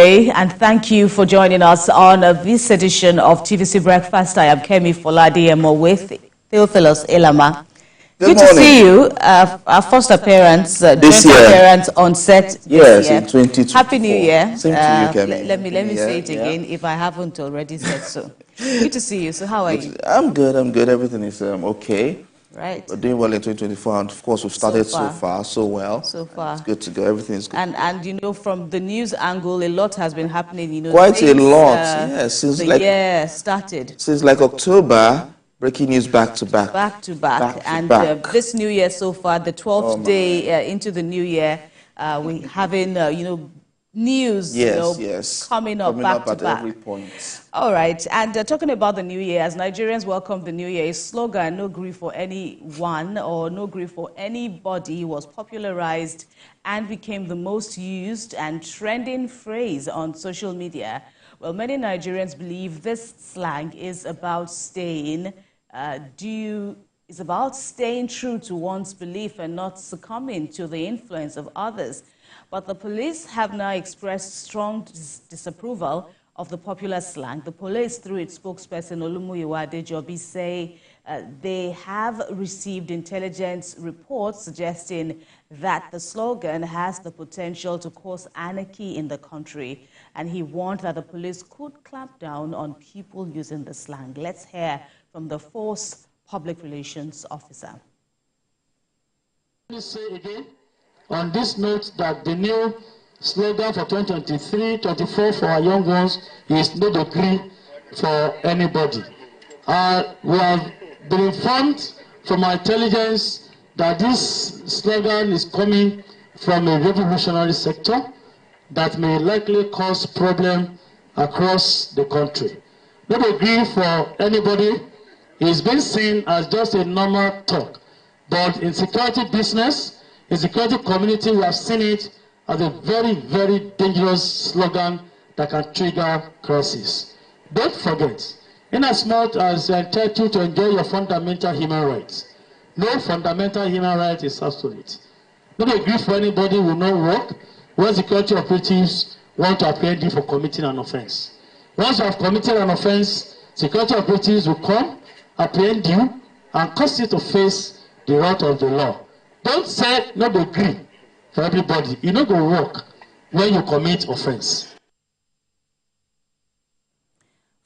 day, and thank you for joining us on this edition of TVC Breakfast. I am Kemi Foladiemo with Theophilus Elama. Good to see you. Our first appearance, this joint year. appearance on set this yes, year. in 2024. Happy New Year. Same to you, Kemi. Let me say it again if I haven't already said so. Good to see you. So how are you? I'm good. Everything is okay. Right. We're doing well in 2024, and of course we've started so far so well. So far. It's good to go. Everything is good. And you know, from the news angle, a lot has been happening. You know, quite a lot. Yes, since the year started. Since like October, breaking news back to back. Back to back. This new year so far, the 12th day into the new year, we having you know, news coming up back to back. Every point. All right, and talking about the new year, as Nigerians welcome the new year, a slogan, "No grief for anyone" or "No grief for anybody," was popularized and became the most used and trending phrase on social media. Well, many Nigerians believe this slang is about staying true to one's belief and not succumbing to the influence of others. But the police have now expressed strong disapproval of the popular slang. The police, through its spokesperson Olumuyiwa Adejobi, say they have received intelligence reports suggesting that the slogan has the potential to cause anarchy in the country, and he warned that the police could clamp down on people using the slang. Let's hear from the Force Public Relations Officer. Let me say again, on this note, that the new slogan for 2023-24 for our young ones is "No degree for anybody." We have been informed from our intelligence that this slogan is coming from a revolutionary sector that may likely cause problem across the country. No degree for anybody is being seen as just a normal talk, but in security business, in security community, we have seen it as a very, very dangerous slogan that can trigger crisis. Don't forget, in as much as you're entitled to enjoy your fundamental human rights, no fundamental human right is absolute. No degree for anybody will not work when security operatives want to apprehend you for committing an offense. Once you have committed an offense, security operatives will come, apprehend you, and cause you to face the wrath of the law. Don't say no degree for everybody. You not go work when you commit offense.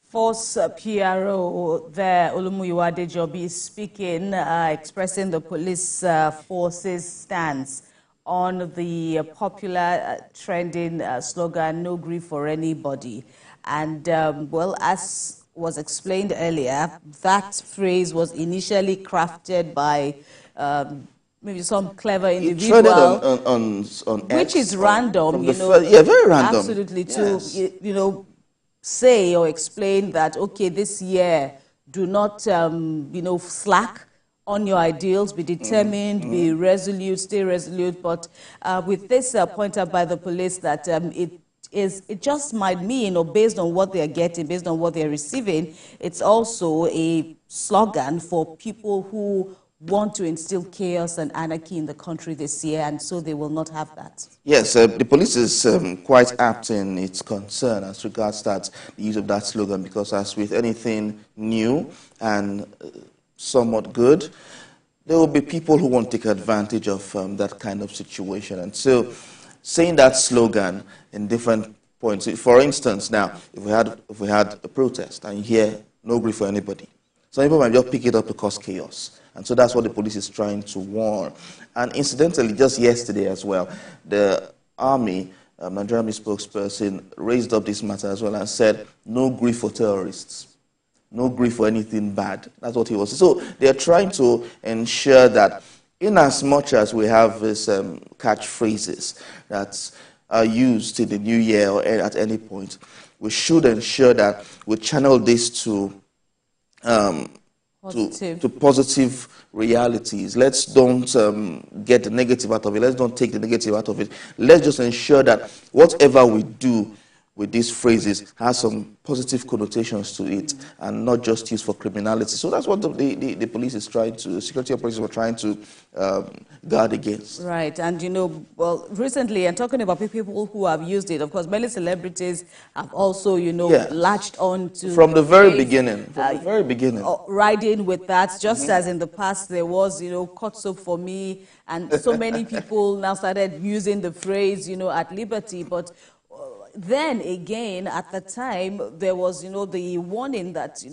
Force PRO there, Olumuyiwa Adejobi, is speaking, expressing the police force's stance on the popular trending slogan, "No grief for anybody." And, well, as was explained earlier, that phrase was initially crafted by maybe some clever individual, on which is random, you know. Very random. Absolutely, to, you know, say or explain that, okay, this year, do not, you know, slack on your ideals, be determined, be resolute, stay resolute. But with this point out by the police that it just might mean, or based on what they're getting, based on what they're receiving, it's also a slogan for people who want to instill chaos and anarchy in the country this year, and so they will not have that. Yes, the police is quite apt in its concern as regards that the use of that slogan, because as with anything new and somewhat good, there will be people who won't take advantage of that kind of situation. And so saying that slogan in different points, for instance, now, if we had a protest and you hear "No grief for anybody," some people might just pick it up to cause chaos. And so that's what the police is trying to warn. And incidentally, just yesterday as well, the Army, Nigerian Army spokesperson, raised up this matter as well and said, "No grief for terrorists. No grief for anything bad." That's what he was. So they're trying to ensure that in as much as we have these catchphrases that are used in the new year or at any point, we should ensure that we channel this to positive realities. Let's don't get the negative out of it. Let's don't take the negative out of it. Let's just ensure that whatever we do with these phrases has some positive connotations to it and not just used for criminality. So that's what the police is trying to, the security operatives were trying to guard against. Right, and well, recently, and talking about people who have used it, of course, many celebrities have also, latched on to from the very phrase, beginning, riding with that, just as in the past there was, cut soap for me, and so many people now started using the phrase, at liberty, but then again, at the time, there was, the warning that,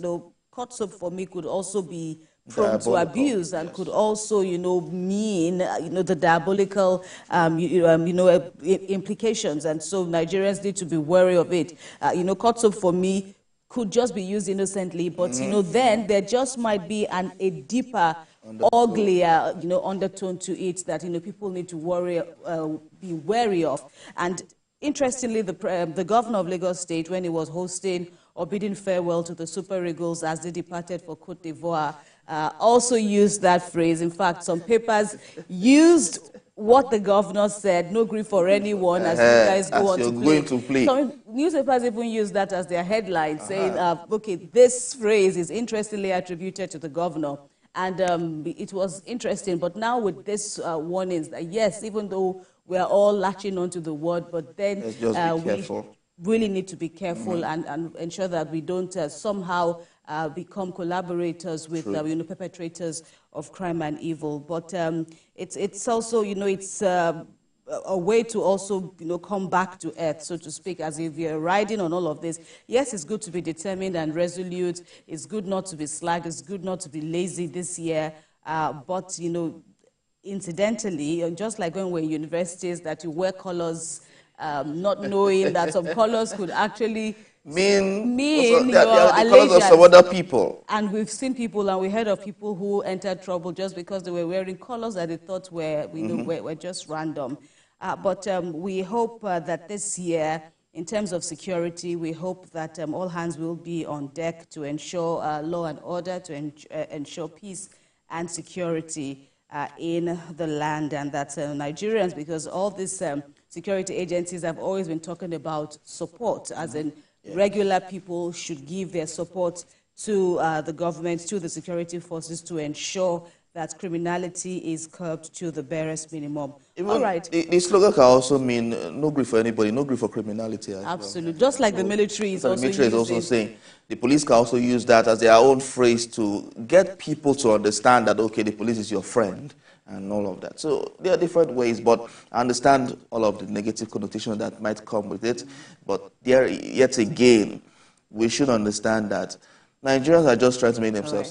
cut soap for me could also be prone to abuse and could also, mean, the diabolical, implications. And so Nigerians need to be wary of it. Cut soap for me could just be used innocently, but, then there just might be a deeper, uglier, undertone to it that, people need to be wary of. And interestingly, the governor of Lagos State, when he was hosting or bidding farewell to the Super Eagles as they departed for Côte d'Ivoire, also used that phrase. In fact, some papers used what the governor said, no grief for anyone, as you guys go on to play. Some newspapers even use that as their headline, saying, okay, this phrase is interestingly attributed to the governor. And it was interesting, but now with this warnings that yes, even though we are all latching onto the word, but then we really need to be careful and ensure that we don't somehow become collaborators with perpetrators of crime and evil. But it's also, it's a way to also, come back to earth, so to speak, as if you're riding on all of this. Yes, it's good to be determined and resolute. It's good not to be slack. It's good not to be lazy this year. But, incidentally, just like when we're in universities, that you wear colors, not knowing that some colors could actually mean your colors of some other people. And we've seen people and we heard of people who entered trouble just because they were wearing colors that they thought were just random. But we hope that this year, in terms of security, we hope that all hands will be on deck to ensure law and order, to ensure peace and security in the land, and that Nigerians, because all these security agencies have always been talking about support, as in regular people should give their support to the government, to the security forces, to ensure that criminality is curbed to the barest minimum. All right. The slogan can also mean no grief for anybody, no grief for criminality as Absolutely. Well. Just like the military is also saying. The police can also use that as their own phrase to get people to understand that, okay, the police is your friend and all of that. So there are different ways, but I understand all of the negative connotation that might come with it. But there, yet again, we should understand that Nigerians are just trying to make themselves happy.